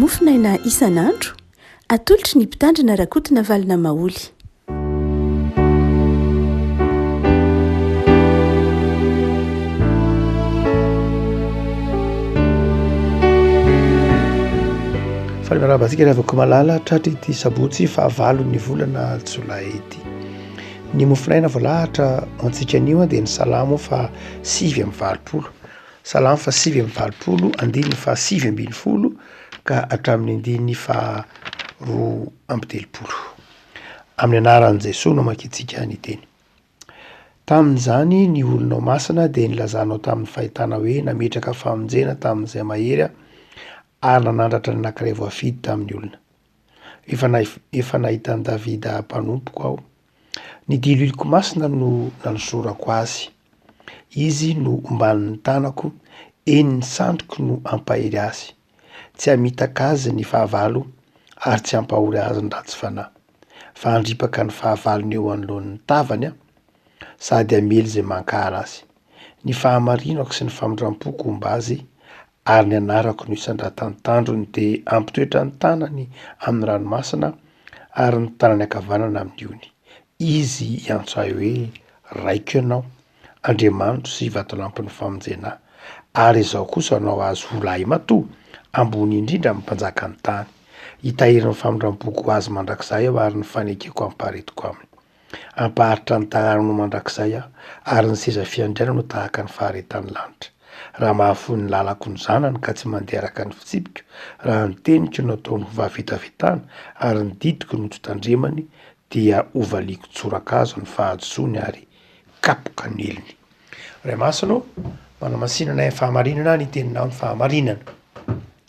mofinaina isan'andro atolotry ny mpitandrina rakotina valina maoly. fa miarabantsika rehavako malala tratra ity sabotsy fahavalo ny volana jolay ity. Ny mofinaina voalahatra antsika anio dia ny salamo fa 7:20, salamo fa 7:20, andiny fa 7:20 ka hatramin'ny andiny fa 2:30. Amin'ny anaran'i Jesosy no makitsika ny teny. Tamin'izany ny olonao masina dia nilazanao tamin'ny fahitana hoe nametraka famonjena tamin'izay mahery ary nanandratra ny anankiray voafidy tamin'ny olona. Efa nahitany Davida mpanompoko aho. Ny dilo iliko masina no nanosorako azy. Izy no omban'ny tanako, eny ny sandroko no ampahery azy. Tsy hamitaka azy ny fahavalo ary tsy hampahory azy ny ratsy fanahy. Fa handripaka ny fahavalony eo anoloan'ny tavany sady hamely izay mankahara azy. Ny fahamarinako sy ny famindram-poko omba azy ary ny anarako no isandratany-tandrony dia ampitoetra ny tanany amin'ny ranomasina ary ny tanany ankavanana amin'ny ony. Izy iantso ahy hoe raiko ianao, Andriamanitro sy vatolampin'ny famonjena, ary izao kosa anao azy ho lahy matoa ambony indrindra amin'ny mpanjaka ny tany. Hitahiry ny famindram-poko azy mandrakizay aho ary ny fanekeko ampaharetiko aminy. Ampaharitra ny tanàna no mandrakizay aho ary ny seza fiandriana no tahaka ny faharetan'ny lanitra. Raha mahafoy ny lalako ny zanany ka tsy mandeha araka ny fitsipiko, raha ny teniko no ataony ho vavitavitana ary ny didiko no totandremany, dia ovaliako tsorakazo ny fahadisony ary kapoka ny elony. Ray masina, manamasinana ny fahamarinana ny teninao ny fahamarinana.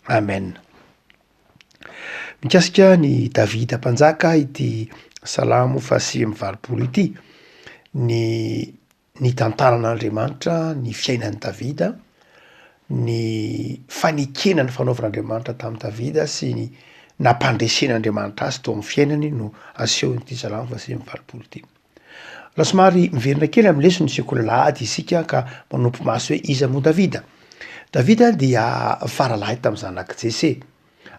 Amen. Mikasika ny Davida mpanjaka ity salamo fa 7:20 ity, ny tantaran'Andriamanitra, ny fiainan'i Davida, ny fanekena ny fanaovan'Andriamanitra tamin'i Davida sy ny nampandresen'Andriamanitra azy tao amin'ny fiainany no asehon'ity salamo fa 7:20 ity. La somary miverina kely amin'ny lesona isika lahady isika ka manompo maso hoe iza moa Davida. Davida dia faralahy tamin'ny zanak' Jese,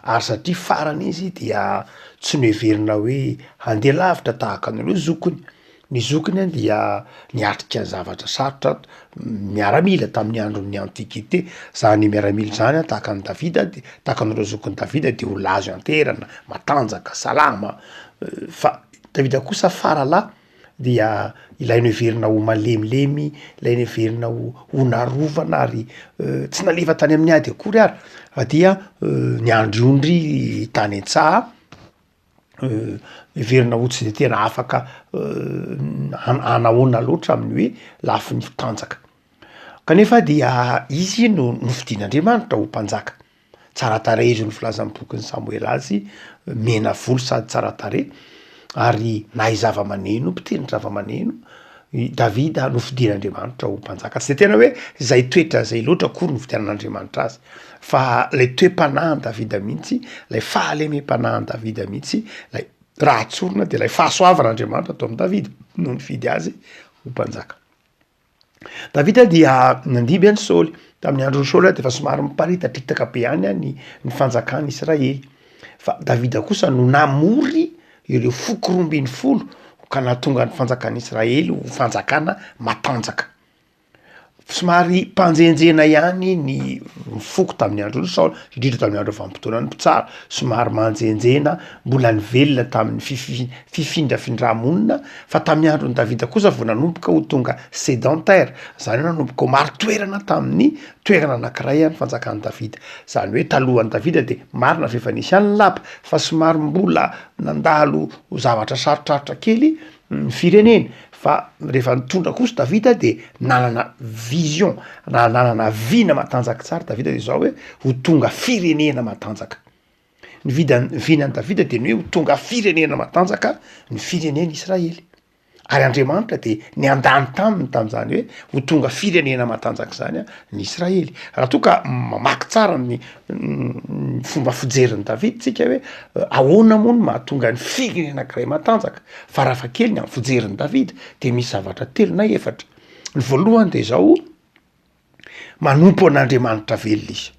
ary satria farany izy dia tsy noheverina hoe handeha lavitra tahaka ny zokony. Ny zokony dia niatrika zavatra sarotra miaramila tamin'ny andron'ny antikité. Zany miaramila zany tahaka ny Davida, tahaka n'ireo zokony Davida dia ho lazo anterana, matanjaka, salama. Fa Davida kosa faralahy dia ilainy heverina ho malemilemy, ilainy heverina ho narovana ary tsy nalefa tany amin'ny ady akory ary, fa dia niandriondry tany an-tsaha, heverina ho tsy de tena afaka anahoana loatra amin'ny hoe lafy ny fitanjaka. Kanefa dia izy no nofidian'Andriamanitra ho mpanjaka. Tsara tarehy izy no filazan'ny bokin'ny Samoela azy, mena volo sady tsara tarehy, ary nahay zava-maneno, mpiteny zava-maneno, Davida nofidian'Andriamanitra ho mpanjaka. Tsy de tena hoe zay toetra zay loatra akory nofidian'Andriamanitra azy, fa lay toe-panahin'i Davida mihitsy, lay fahalemem-panahin'i Davida mihitsy, lay raha tsorina dia lay fahasoavan'Andriamanitra atao amin'ny Davida no nifidy azy ho mpanjaka. Davida dia nandimby an'i Saoly. Tamin'ny andron'ny Saoly dia efa somary miparitaritaka be ihany ny fanjakan'i Israely. Fa Davida kosa no namory ireo foko 12 ka nahatonga ny fanjakan'i Israely ho fanjakana matanjaka. Somary mpanjenjena ihany ny foko tamin'ny andron'ny Saoly, indrindra tamin'ny andro vanim-potoanan'ny mpitsara, somary manjenjena, mbola nivelona tamin'ny fifindrafindramonina, fa tamin'ny andron'ny Davida kosa vao nanomboka ho tonga sédentaire, zany hoe nanomboka ho maro toerana tamin'ny toerana anankiray ny fanjakan'i Davida. Zany hoe talohan'i Davida dia marina fa efa nisy ihany ny lapa, fa somary mbola nandalo zavatra sarotrarotra kely ny firenena. Fa rehefa nitondra kosa Davida dia nanana vision, nanana vina matanjaka tsara Davida dia zao hoe ho tonga firenena matanjaka. Ny vinan'i Davida dia ny hoe ho tonga firenena matanjaka ny firenena Israely. Ary Andriamanitra dia ny andany taminy tamin'izany hoe ho tonga firenena matanjaka zany ny Israely. Raha toa ka mamaky tsara ny fomba fijerin'i Davida tsika hoe ahoana moa no mahatonga ny firenena anankiray matanjaka. Farafahakeliny amin'ny fijerin'i Davida dia misy zavatra 3 na 4. Ny voalohany dia zao, manompo an'Andriamanitra velona izy.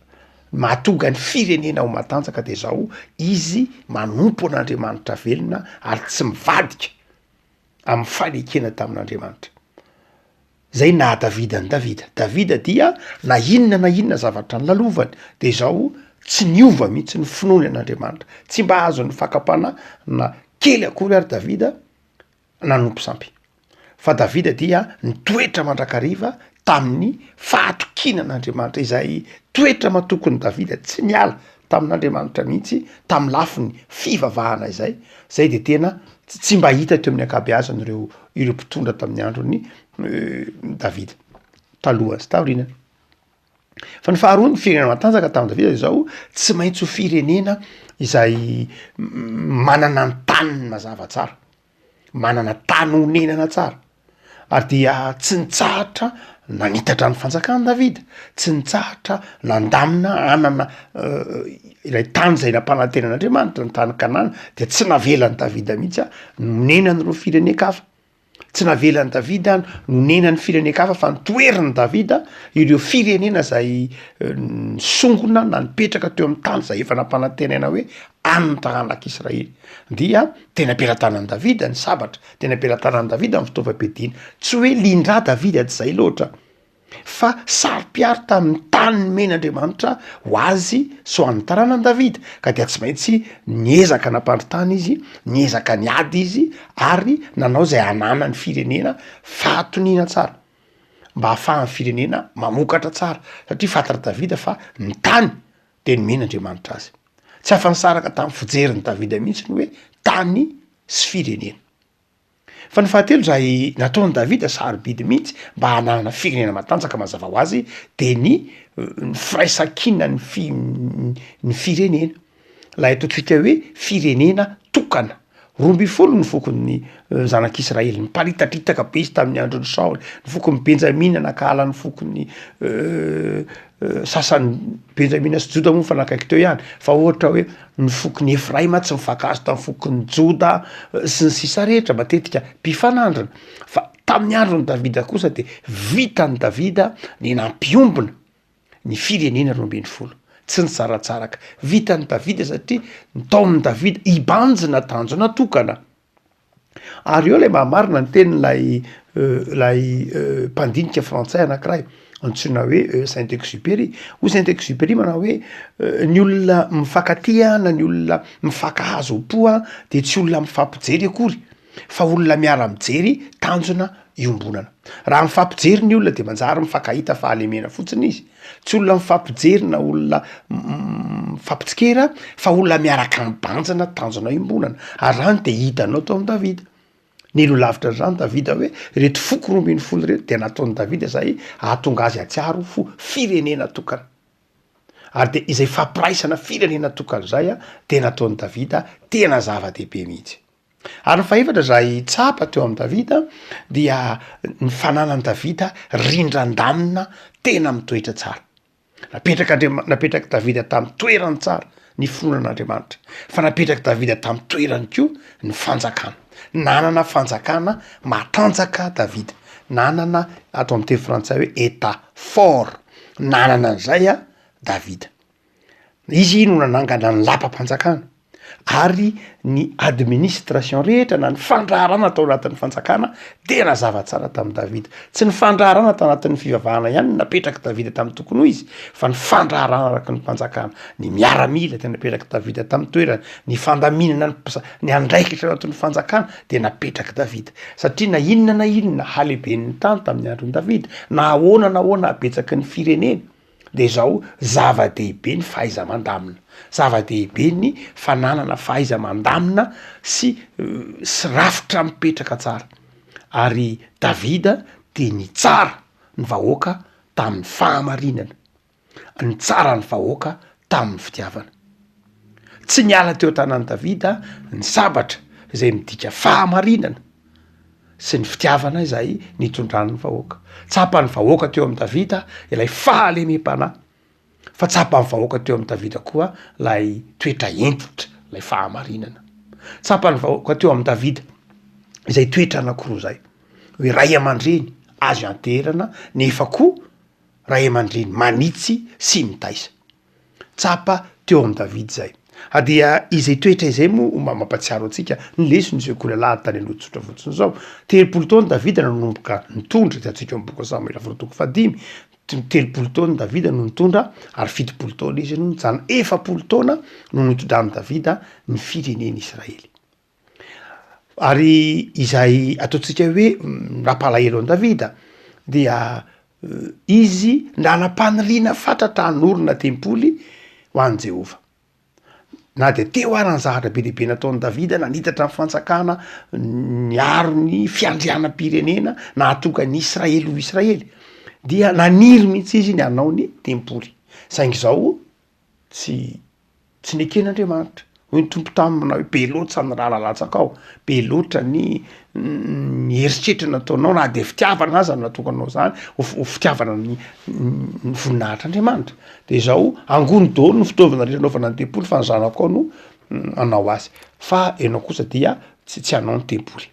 mahatonga ny firenena ho matanjaka de zao izy manompo an'Andriamanitra velona ary tsy mivadika amin'ny fanekena tamin'Andriamanitra. Zay na Davida ny Davida dia na inona zavatra nylalovany de zao tsy niova mihitsy ny finoany an'Andriamanitra, tsy mba azo ny fakapana na kely akory ary Davida nanompo sampy. Fa Davida dia ny toetra mandrakariva tamin'ny fahatokinan'Andriamanitra, izay toetra matokony Davida tsy niala tamin'Andriamanitra mihitsy tamin'ny lafiny fivavahana izay de tena tsy mba hita teo amin'ny ankabeazany ireo mpitondra tamin'ny androny Davida taloha sy taorianany. Fa ny faharoa ny firenena matanjaka tamin'ny Davida zao tsy maintsy ho firenena izay manana ny tany mazava tsara, manana tany honenana tsara, ary dia tsy nitsahatra nanitatra ny fanjakany Davida, tsy nitsahatra nandamina anana ilay tany zay nampanantenan'Andriamanitra ny tany Kanana, de tsy navelany Davida mihitsy nonenany reo firenen-kafa, tsy navelany Davida nonenany firenen-kafa fa nitoeriny Davida ireo firenena zay nisongona na nipetraka teo amin'ny tany zay efa nampanantenaina hoe an'ny taranak'Israely. Dia tena ampelantanan'i Davida ny sabatra, tena ampelantanan'i Davida ny fitaovam-piadiana, tsy hoe lindra Davida tsy zay loatra, fa saro-piaro tamin'ny tany men'Andriamanitra ho azy so an'ny taranan'i Davida, ka dia tsy maintsy niezaka nampandritany izy, niezaka niady izy ary nanao zay anana ny firenena fahatoniana tsara mba ahafahan'ny firenena mamokatra tsara, satria fantatra Davida fa ny tany de ny men'Andriamanitra azy. Tsy afa-nisaraka tamin'ny fijeriny Davida mihitsy ny hoe tany sy firenena. Fa ny fahatelo zay nataon'i Davida sarobidy mihitsy mba hananana firenena matanjaka mazava ho azy de ny firaisan-kina ny firenena. La ataontsika hoe firenena tokana. 12 ny fokon'ny zanak'Israely, niparitaritaka be izy tamin'ny andron'ny Saoly, ny fokon'ny Benjamina nakahala ny fokon'ny sasany Benjamina sy Joda moa fa nakaiky teo ihany, fa ohatra hoe ny fokon'ny Efraima tsy mifakazo tamin'ny fokon'ny Joda sy ny sisa rehetra matetika mpifanandrana. Fa tamin'ny andron'ny Davida kosa de vitan'ny Davida ny nampiombona ny firenena 12. Tsy ny tsaratsaraka, vitan'ny Davida satria nytao amin'ny Davida ibanjina tanjona tokana. Ary eo lay mahamarina ny tenin'lay mpandinika frantsay anankiray antsoina hoe Saint-Exupéry. Ho Saint-Exupéry manao hoe ny olona mifankatia na ny olona mifankahazo ho-poa de tsy olona mifampijery akory, fa olona miara-mijery tanjona iombonana. Raha mifampijery ny olona de manjary mifankahita fahalemena fotsiny izy, tsy olona mifampijery na olona mifampitsikera, fa olona miaraka mibanjana tanjona iombonana. Ary rany de hitanao tao amin'ny Davida. Nelo lavitra zany Davida hoe reto foko 12 reto de nataon'i Davida zay ahatonga azy atsiaro fo firenena tokana. Ary de izay fampiraisana firenena tokana zay de nataon'i Davida tena zava-dehibe mihitsy. Ary ny fahaefatra zay tsapa teo amin'ny Davida dia ny fananan'i Davida rindran-damina tena mitoetra tsara. Napetraka Davida tamin'ny toerany tsara ny finoanan'Andriamanitra, fa napetraka Davida tamin'ny toerany koa ny fanjakana. Nanana fanjakana matanjaka Davida, nanana ato amin'ny teny frantsay hoe état fort, nanana an'izay Davida. Izy no nanangana ny lapa-panjakana ary ny administration rehetra na ny fandraharana tao anatin'ny fanjakana tena zava tsara tamin'i Davida. Tsy ny fandraharana tao anatin'ny fivavahana ihany napetraka Davida tamin'ny tokony ho izy, fa ny fandraharana araka ny fanjakana, ny miaramila de napetraka Davida tamin'ny toerana, ny fandaminana ny andraikitra anatin'ny fanjakana de napetraka Davida. Satria na inona haleben'ny tany tamin'ny andron'i Davida, na ahoana abetsaky ny firenena, de zao zava-dehibe ny fahaiza mandamina, zava-dehibe ny fananana fahaiza mandamina sy rafitra mipetraka tsara. Ary Davida de ny tsara ny vahoaka tamin'ny fahamarinana, ny tsara ny vahoaka tamin'ny fitiavana. Tsy niala teo tanan'i Davida ny sabatra izay midika fahamarinana sy ny fitiavana izay nitondrany ny vahoaka. Tsapany vahoaka teo amin'ny Davida ilay fahalemem-panahy, fa tsapany vahoaka teo amin'ny Davida koa lay toetra entitra, lay fahamarinana. Tsapany vahoaka teo amin'ny Davida izay toetra anankiroa zay, hoe ray aman-dreny azo anterana nefa koa ray aman-dreny manitsy sy mitaisa. tsapa teo am Davida zay. Dia izay toetra izay moa mampatsiaro antsika ny lesony zay kolalahady tany aloha tsotra fotsiny zao. 30 taona Davida nanomboka nitondra ty atsika am'boka Samuela faratoko 5 30 taona Davida no nitondra ary 70 taona izy no nijana 40 taona no nitondrany Davida ny fireneny Israely. Ary izay ataontsika hoe rampalahelo an Davida dia izy nanampaniriana fatratra hanorina tempoly ho an Jehova. Na de teo ary ny zavatra be lehibe nataon'i Davida nanitatra ny fanjakana niaro ny fiandrianam-pirenena nahatonga ny Israely ho Israely dia naniry mihitsy izy ny hanao ny tempoly. Saingy zao tsy neken'Andriamanitra hoe tompo tamina hoe be loatra ny raha lalatsaka ao, be loatra ny eritreritry nataonao na de fitiavana aza natokanao zany ho fitiavana ny voninahitr'Andriamanitra. De zao angony daholo ny fitaovana rehetra anaovana ny tempoly fa ny zanako ao no anao azy fa ianao kosa dia tsy hanao ny tempoly.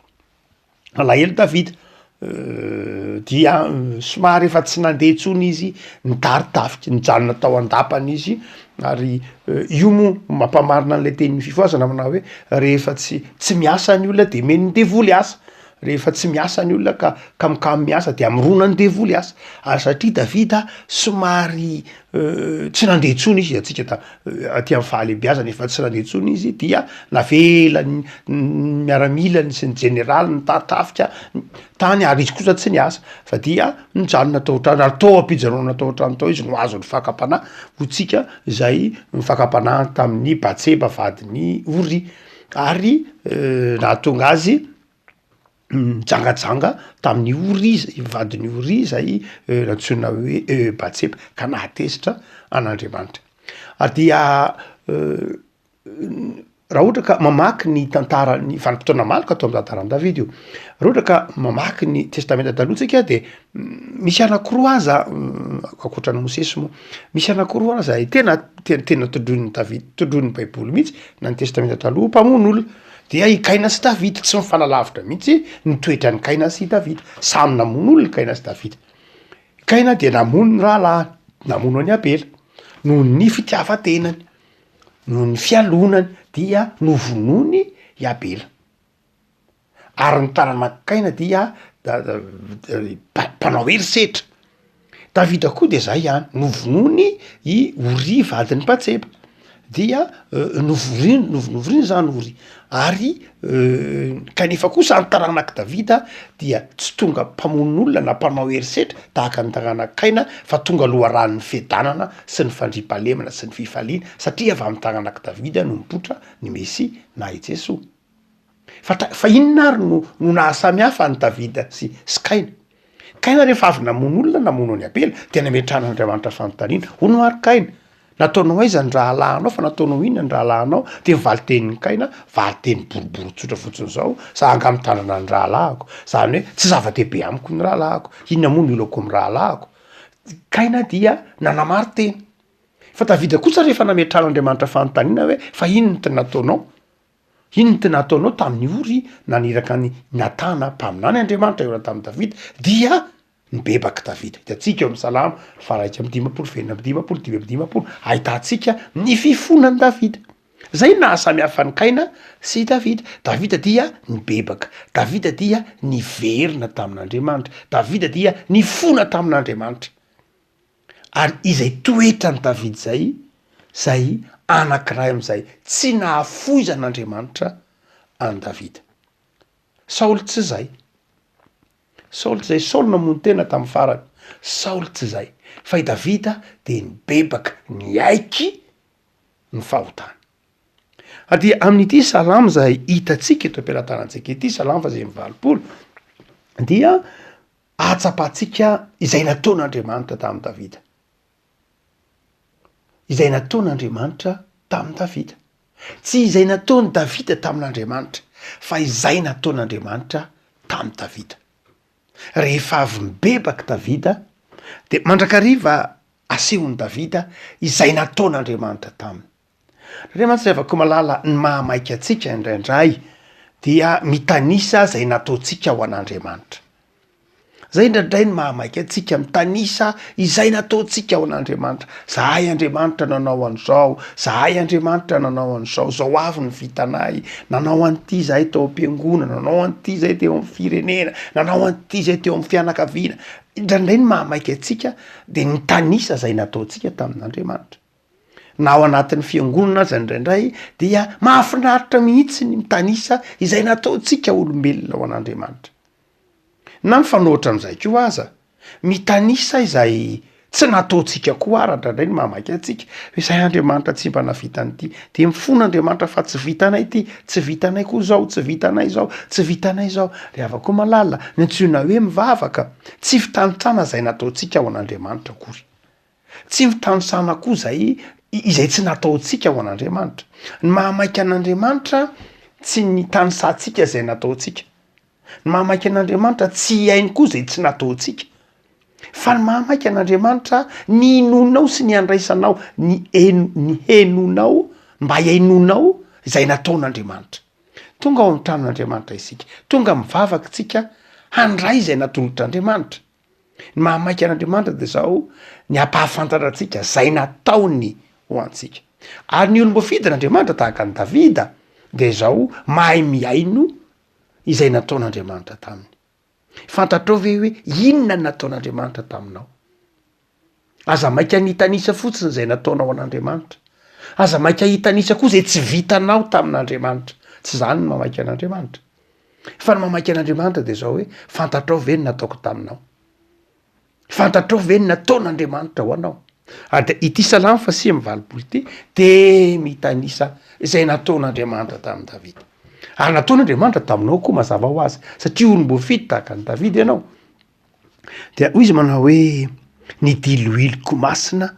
Alahelo Davida dia somary efa tsy nandeha intsony izy nidary tafika, nijanona tao an-dapana izy ary io moa mampamarina an'ilay teny fifoasana manao hoe rehefa tsy miasa ny olona de meny ny devoly asa, rehefa tsy miasa ny olona ka mikamy miasa de amirona ny devoly asa. Ary satria Davida somary tsy nandeha intsony izy atsika aty amin'ny fahalehibiazana efa tsy nandeha intsony izy dia navela ny miaramilany sy ny jeneraly nitatafika tany ary izy kosa tsy niasa fa dia nijanona tao an-trano ary tao am-pijanona tao an-trano tao izy no azo ny fakapana ho tsika zay nyfakapana tamin'ny Batseba vadiny Oria ary nahatonga azy jangajanga tamin'ny Oria vadiny Oria zay natsoina hoe Batseba ka nahatezitra an'Andriamanitra. Ary dia raha ohatra ka mamaky ny tantara ny vanim-potoana maloka atao amin'ny tantaran'i Davida io, raha ohatra ka mamaky ny testamenta taloha tsika de misy anakiroa aza ankoatran'ny Mosesy moa, misy anakiroa aza tena tondroin'ny Davida, tondroin'ny baiboly mihitsy na ny testamenta taloha mpamono olona dia i Kaina sy Davida tsy mifanalavitra mihitsy ny toetra ny Kaina sy Davida, samy namono olona Kaina sy Davida. Kaina dia namono ny rahalahiny, namono any Abela, noho ny fitiavan-tenany, noho ny fialonany dia novonony i Abela. Ary ny taranaka Kaina dia mpanao herisetra. Davida koa de zay ihany, novonony i Oria vadiny Batseba dia novoriny zany Oria. Ary kanefa kosa ny taranaka Davida dia tsy tonga mpamon'olona na mpanao herisetra tahaka ny taranaka Kaina fa tonga loharan'ny fiadanana sy ny fandriampahalemana sy ny fifaliana satria avy amin'ny taranaka Davida no mipotra ny Mesia na i Jesoa. Fa inona ary no nahasamihafa ny Davida sy Kaina? Kaina rehefa avy namono olona namono any Abela dia nametrahan'Andriamanitra fanontaniana, hono ary Kaina, nataonao aiza ny rahalahinao fa nataonao inona ny rahalahinao? De mivaly tenin'ny Kaina, valy teny boribory tsotra fotsiny zao, za anga mitandrina ny rahalahiko, zany hoe tsy zava-dehibe amiko ny rahalahiko, inona moa no ilako amin'ny rahalahiko? Kaina dia nanamary teny. Fa Davida kosa rehefa nametran'Andriamanitra fanontaniana hoe fa inona ty nataonao? Inona ty nataonao tamin'ny Oria naniraka ny natana mpaminany Andriamanitra eo tamin'ny Davida dia nibebaka Davida. Hitantsika eo amin'ny Salamo faraika amby 50, enina amby 50, 5 amby 50 ahitantsika ny fifonan'i Davida. Zay nahasamihafa ny Kaina sy Davida. Davida dia nibebaka, Davida dia niverina tamin'Andriamanitra, Davida dia nifona tamin'Andriamanitra. Ary izay toetrany Davida zay anankiray am'izay tsy nahafoizan'Andriamanitra any Davida. Saoly tsy zay. Saoly tsy zay, Saoly namono tena tamin'ny farany. Saoly tsy zay. Fa i Davida de nibebaka, niaiky ny fahotana. Dia amin'ity salamo zay hitatsika eto am-pelatanantsika ity, salamo fa zay mivalopolo, dia atsapatsika izay nataon'Andriamanitra tamin'ny Davida. Izay nataon'Andriamanitra tamin'ny Davida. Tsy izay nataon'i Davida tamin'Andriamanitra, fa izay nataon'Andriamanitra tamin'ny Davida. Rehefa avy mibebaka Davida, de mandrakariva asehon'i Davida izay nataon'Andriamanitra taminy. Andriamanitra afaka malala ny mahamaika atsika indraindray dia mitanisa zay nataontsika ho an'Andriamanitra. zay ndraindray ny mahamaika antsika mitanisa izay nataontsika ao an'andriamanitra. Zahay Andriamanitra nanao an'izao, zahay Andriamanitra nanao an'izao, zao avy ny vitanay, nanao an'ity zahay teo am-piangonana, nanao an'ity zahay teo amin'ny firenena, nanao an'ity zahay teo amin'ny fianakaviana. Indraindray ny mahamaika antsika de ny tanisa zay nataontsika tamin'Andriamanitra. Na ao anatin'ny fiangonana aza indraindray dia mahafinaritra mihitsy ny mitanisa izay nataontsika olombelona ao an'Andriamanitra. Na mifanohitra am'izay koa aza, mitanisa izay tsy nataontsika koa ara indraindray ny mahamaika antsika hoe izay Andriamanitra tsy mba navita an'ity, de mifona Andriamanitra fa tsy vitanay ity, tsy vitanay koa zao, tsy vitanay zao, tsy vitanay zao. De afaka malala ny antsoina hoe mivavaka, tsy fitanotsana zay nataontsika ao an'Andriamanitra akory. Tsy fitanotsana koa izay tsy nataontsika ao an'Andriamanitra. Ny mahamaika an'Andriamanitra tsy ny tanisantsika zay nataontsika. Ny mahamaika an'Andriamanitra tsy iainy koa zay tsy nataontsika. Fa ny mahamaika an'Andriamanitra ny inonao sy ny andraisanao, ny henonao mba iainonao izay nataon'Andriamanitra. Tonga ao an-tranon'Andriamanitra isika, tonga mivavaka tsika handray izay natolotr'Andriamanitra. Ny mahamaika an'Andriamanitra de zao ny ampahafantatra antsika zay nataony ho antsika. Ary ny olom-boafidin'Andriamanitra tahaka ny Davida de zao mahay miaino izay nataon'Andriamanitra taminy. Fantatrao ve hoe inona nataon'Andriamanitra taminao? Aza maika nitanisa fotsiny zay nataonao an'Andriamanitra. Aza maika hitanisa koa zay tsy vitanao tamin'Andriamanitra. Tsy zany ny mahamaika an'Andriamanitra. Fa ny mahamaika an'Andriamanitra de zao hoe fantatrao ve ny nataoko taminao? Fantatrao ve ny nataon'Andriamanitra ho anao? Ary de ity Salamo 120 ity de mitanisa izay nataon'Andriamanitra tamin'ny Davida. Ary nataon'Andriamanitra taminao koa mazava ho azy, satria olom-boafidy tahaka ny Davida ianao. De hoy izy manao hoe ny diloiliko masina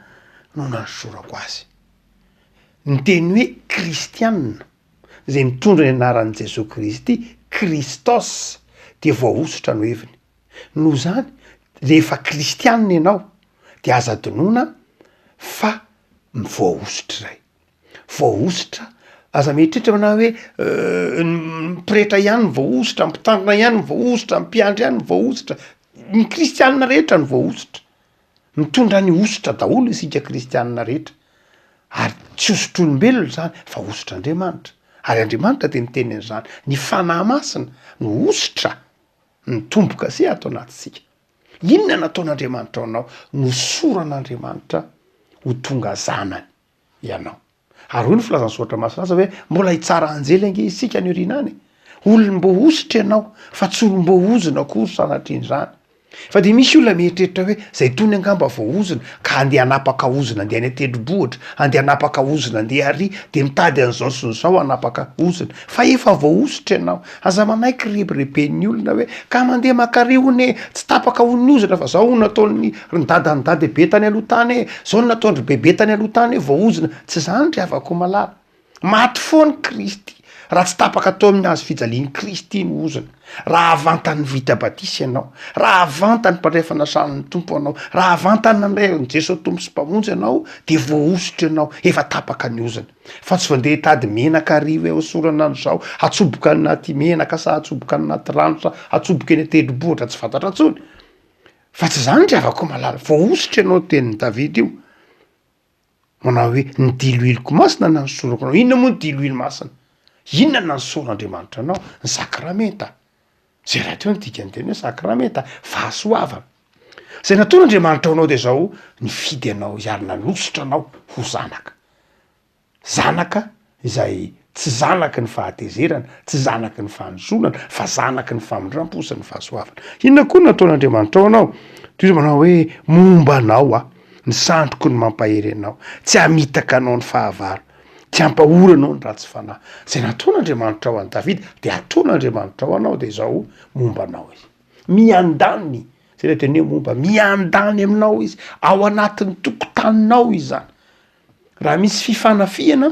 no nansorako azy. Ny teny hoe kristianina zay mitondra ny anaran'i Jesosy Kristy, Kristos, de voaositra no heviny. Noho zany rehefa kristianina ianao de aza adinoina fa voaositra zay. Voaositra aza mieritreritra manao hoe mpirehetra ihany ny voaositra, mpitandrina ihany ny voaositra, mpiandry ihany ny voaositra. Ny kristianina rehetra ny voaositra. Mitondra ny ositra daholo isika kristianina rehetra. Ary tsy osotr'olombelona zany fa ositr'Andriamanitra. Ary Andriamanitra de miteny an'izany, ny fanahy masina no ositra ny tomboka se ato anatisika. Inona nataon'Andriamanitra anao? Nosoran'Andriamanitra ho tonga zanany ianao. Ary hoy ny filazan'ny soratra masinazy hoe mbola hitsara anjely ange isika ny orinany. Olom-boaositra ianao fa tsy olom-boaozina akory sanatrian'izany. Fa de misy olona mieritreritra hoe zay tony angamba voaozina ka andeha hanapaka ozina andeha any an-tendrombohitra, andeha hanapaka ozina andeha ary de mitady an'izao sy n'izao hanapaka ozina. Fa efa voaositra ianao. Aza manaiky rebireben'ny olona hoe ka mandeha maka-ry hone tsy tapaka hony ozina fa zao nataon'ny ny dadibe tany aloha tany, zao nataon'ny bebe tany aloha tany voaozina. Tsy zany ry avako malala. Maty foany Kristy. Raha tsy tapaka atao amin'ny hazo fijalian'ny Kristy ny ozina. Raha avantany vita batisa ianao, raha avantany mpandray fanasan'ny tompo anao, raha avantany nandray ny Jesosy tompo sy mpamonjy ianao, de voaositra ianao, efa tapaka ny ozina. Fa tsy vao ndeha hitady menaka ariva eo sorana an'izao, atsoboka anaty menaka sa atsoboka anaty rano sa atsoboka eny an-tendrombohitra tsy fantatra tsony. Fa tsy zany ry avako malala, voaositra ianao tenin'ny Davida io. Manao hoe ny diloiliko masina na nysorako anao. Inona moa ny diloilo masina? Inona na nysoran'Andriamanitra anao? Ny sakramenta. Zay raha teo ny dikany teny hoe sakramenta, fahasoavana. Zay nataon'Andriamanitra anao de zao nifidy anao iary nanositra anao ho zanaka. Zanaka izay tsy zanaky ny fahatezerana, tsy zanaky ny fahanzonana, fa zanaky ny famindrampo sy ny fahasoavana. Inona koa nataon'Andriamanitra ao anao? Toy izy manao hoe momba anao ny sandroko ny mampahery anao, tsy hamitaka anao ny fahavalo, tsy hampahora anao ny ratsy fanahy. Zay nataon'Andriamanitra ao an'i Davida de ataon'Andriamanitra ao anao de zao momba anao izy. Miandany, zay le teny hoe momba, miandany aminao izy, ao anatin'ny tokotaninao izy zany. Raha misy fifanafiana,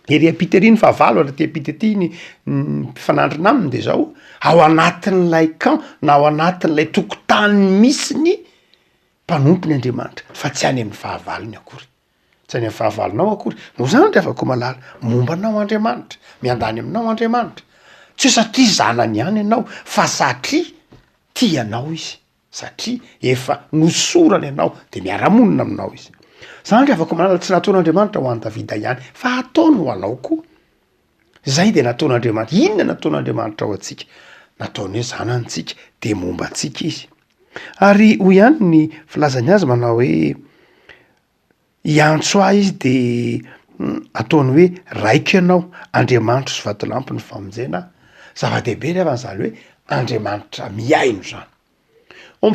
ery ampita-riny fahavalo ary ty ampita ty ny mpifanandrina aminy de zao ao anatin'lay camp na ao anatin'lay tokotany misy ny mpanompony Andriamanitra, fa tsy any amin'ny fahavalony akory. Tsy any amin'ny fahavalonao akory. Noho zany ry afako malala, momba anao Andriamanitra, miandany aminao Andriamanitra. Tsy satria zanany ihany ianao, fa satria tianao izy. satria efa nosorany ianao de miara-monina aminao izy. Zany de afaka manala tsy nataon'Andriamanitra ho an'ny Davida ihany fa ataony ho anao koa. Zay de nataon'Andriamanitra. Inona nataon'Andriamanitra ho antsika? Nataony hoe zanantsika de momba antsika izy. Ary ho ihany ny filazany azy manao hoe iantso ahy izy de ataony hoe raiko ianao Andriamanitra sy vatolampy ny famonjena. Zava-dehibe nefa n'zany hoe Andriamanitra miaino zany.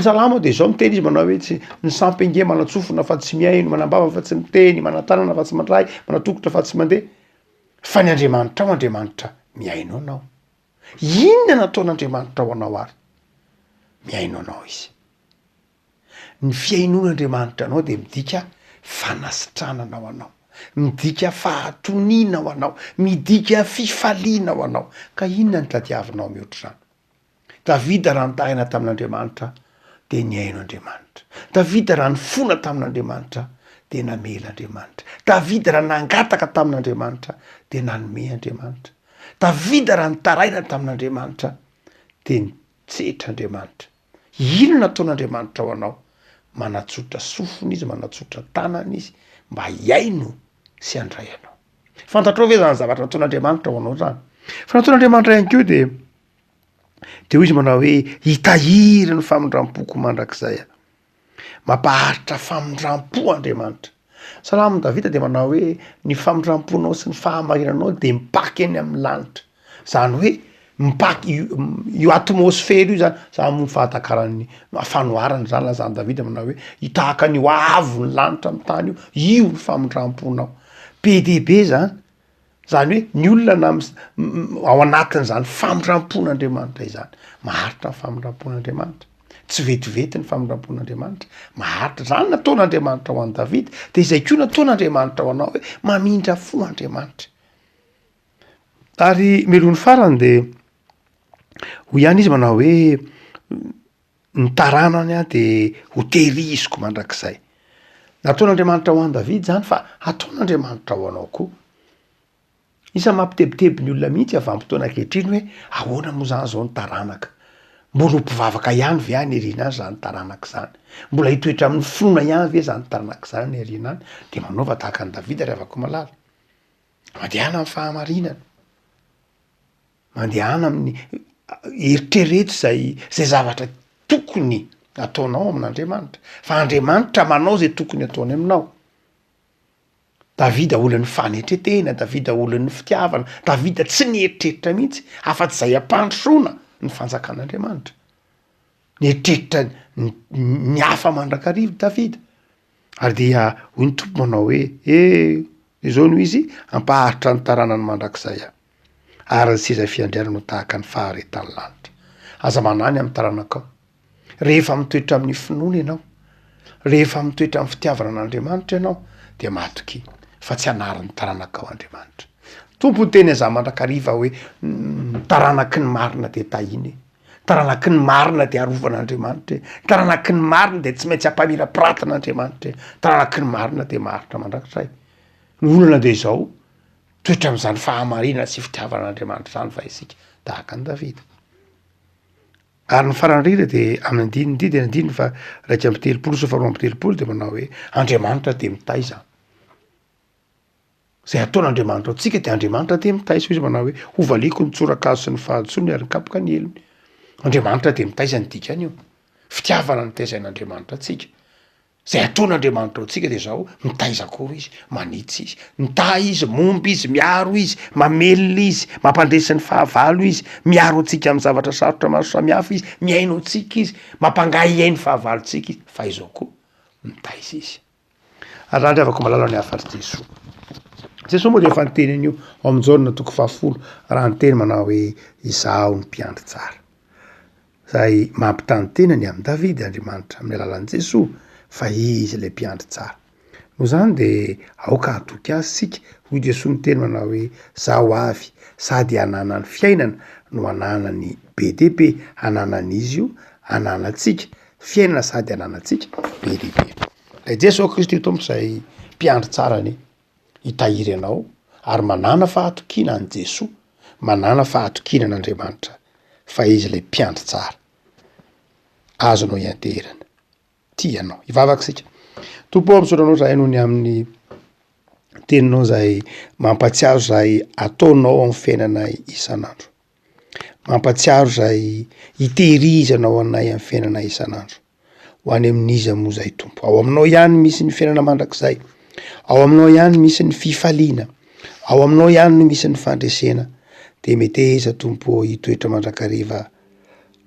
Salamo de zao miteny izy manao hoe tsy ny sampy nge manatsofona fa tsy miaino, manambava fa tsy miteny, manatanana fa tsy mandray, manatokotra fa tsy mandeha. Fa ny Andriamanitra ao, Andriamanitra miaino anao. Inona nataon'Andriamanitra ho anao ary? Miaino anao izy. Ny fiainon'Andriamanitra anao de midika fanasitranana ho anao, midika fahatoniana ho anao, midika fifaliana ho anao. Ka inona ny tadiavinao mihoatra zany? Davida raha nitahina tamin'Andriamanitra de niaino Andriamanitra. Davida raha nifona tamin'Andriamanitra de namela Andriamanitra. Davida raha nangataka tamin'Andriamanitra de nanome Andriamanitra. Davida raha nitaraina tamin'Andriamanitra de nitsetra Andriamanitra. Inona nataon'Andriamanitra ho anao? Manatsotra sofina izy, manatsotra tanana izy mba hiaino sy handray anao. Fantatrao ve zany zavatra nataon'Andriamanitra ho anao zany? Fa nataon'Andriamanitra ihany koa de hoy izy manao hoe hitahiry ny famindram-poko mandrakizay a. Mampaharitra famindram-po Andriamanitra. Salamo Davida de manao hoe ny famindram-ponao sy ny fahamarinanao de mipaky eny amin'ny lanitra. Zany hoe mipaky io atmosfera io zany, za moa fahatakarany fanoharany zany lazany Davida manao hoe hitahaka ny avo ny lanitra amin'ny tany io ny famindram-ponao. Be dehibe zany. Zany hoe ny olona ao anatin'izany famindram-pon'Andriamanitra izany. Maharitra ny famindram-pon'Andriamanitra. Tsy vetivety ny famindram-pon'Andriamanitra. Maharitra. Zany nataon'Andriamanitra ho an'i Davida. De izay koa nataon'Andriamanitra ho anao hoe mamindra fo Andriamanitra. Ary melohany farany de ho ihany izy manao hoe ny taranany a de ho tehiriziko mandrakizay. Nataon'Andriamanitra ho an'i Davida zany fa ataon'Andriamanitra ho anao koa. Isan'ny mampitebiteby ny olona mihitsy avy am-potoana ankehitriny hoe ahoana moa zany zao ny taranaka? Mbola ho mpivavaka ihany ve any eriana any zany taranaka zany? Mbola hitoetra amin'ny finoana ihany ve zany taranaka zany eriana any? De manaova tahaka ny Davida revako malala. Mandehana amin'ny fahamarinana. Mandehana amin'ny eritrereto zay zavatra tokony ataonao amin'Andriamanitra. Fa Andriamanitra manao zay tokony ataony aminao. Davida olon'ny fanetretena, Davida olon'ny fitiavana, Davida tsy nieritreritra mihitsy afa-tsy zay ampandrosoana ny fanjakan'Andriamanitra. Nieritreritra ny hafa mandrakarivo Davida. Ary dia hoy ny tompo manao hoe izao noho izy ampaharitra ny taranany mandrakizay a. Ary ny seza fiandrianana ho tahaka ny faharetan'ny lanitra. Aza manany amin'ny taranakao. Rehefa mitoetra amin'ny finoana ianao, rehefa mitoetra amin'ny fitiavana an'Andriamanitra ianao, de matroky fa tsy anarin'ny taranakao Andriamanitra. Tompo teny aza mandrakariva hoe taranaky ny marina de tahiny, taranaky ny marina de arovan'Andriamanitra, taranaky ny marina de tsy maintsy ampamirapiratinaN'Andriamanitra, taranaky ny marina de maharitra mandrakizay. Ny olana de zao toetra am'zany fahamarinana sy fitiavan'Andriamanitra zany fa isika tahaka ny Davida. Ary ny farany rira de amin'ny andininy fa 1:30 sy 2:30 de manao hoe Andriamanitra de mitaiza. Zay ataon'Andriamanitra atsika de Andriamanitra de mitaiza. Izy manao hoe hovaliko ny tsorakazo sy ny fahatsony ary ny kapoka ny elony. Andriamanitra de mitaiza ny dikany io. Fitiavana ny taizain'Andriamanitra atsika. Zay ataon'Andriamanitra atsika de zao mitaiza koa izy, manitsy izy, mitahy izy, momby izy, miaro izy, mamelona izy, mampandresy ny fahavalo izy, miaro atsika amin'ny zavatra sarotra maro samihafa izy, miaino atsika izy, mampangay iaino fahavalontsika izy, fa izao koa mitaiza izy. Ary raha andriavako malala ny hafaty Jesoa. Jesoa moa de efa niteny an'io ao amin'ny Jaona 10 raha niteny manao hoe izaho ny mpiandry tsara. Zay mampitany ny amin'ny Davida Andriamanitra amin'ny alalan'i Jesoa fa izy le mpiandry tsara. Noho zany de aoka atoky azy sika. Hoy Jesoa niteny manao hoe zaho avy sady hanana ny fiainana no hananany be dehibe, hananan'izy io, hananatsika fiainana sady hananatsika be dehibe. Lay Jesosy Kristy tompo zay mpiandry tsara ny hitahiry anao ary manana fahatokina any Jesoa, manana fahatokina an'Andriamanitra fa izy le mpiandry tsara. azonao ianterana. Tianao ivavaksika tompo am'sotranao zahay noho ny amin'ny teninao zay mampatsiaro zay ataonao amin'ny fiainanay isan'andro, mampatsiaro zay itehirizanao anay amin'ny fiainanay isan'andro. Ho any amin'iza moa zay tompo, ao aminao ihany misy ny fiainana mandrakizay, ao aminao ihany misy ny fifaliana, ao aminao ihany no misy ny fandresena. De meteza tompo hitoetra mandrakariva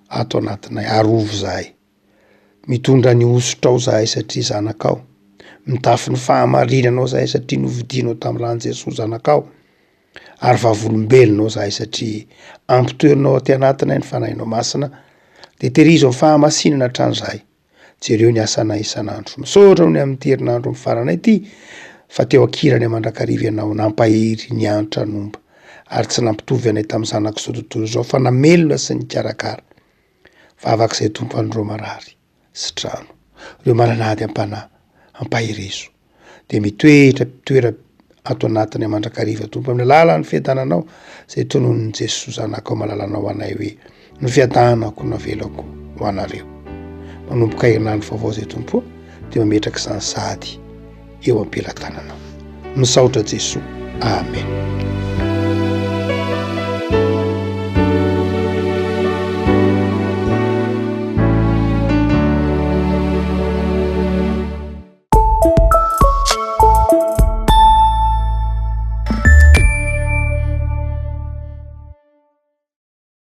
ato anatinay, arovo zahay, mitondra ny osotrao zahay satria zanakao, mitafy ny fahamarinanao zahay satria novidinao tamin'ny ran'i Jesosy zanakao, ary vavolombelonao zahay satria ampitoerinao aty anatinay ny fanahinao masina, de terizo ny fahamasinana hatrany zahay. Jereo ny asanay isan'andro, misaotra ny amin'ny herinandro mifaranay ity, fa teo akirany mandrakariva ianao nampahery ny anitra nomba, ary tsy nampitovy anay tamin'ny zanako zao tontolo zao fa namelona sy nikarakara. Vavak'izay tompo andro marary sy trano, reo mananady am-panahy, ampaherezo, de mitoera ato anatiny mandrakariva tompo amin'ny alalan'ny fiadananao zay tonon'ny Jesosy zanakao malalanao anay hoe ny fiadanako navelako ho anareo. Manomboka herinandro vaovao zay tompo, de mametraka izany sady eo am-pelantananao. Misaotra Jesosy. Amen.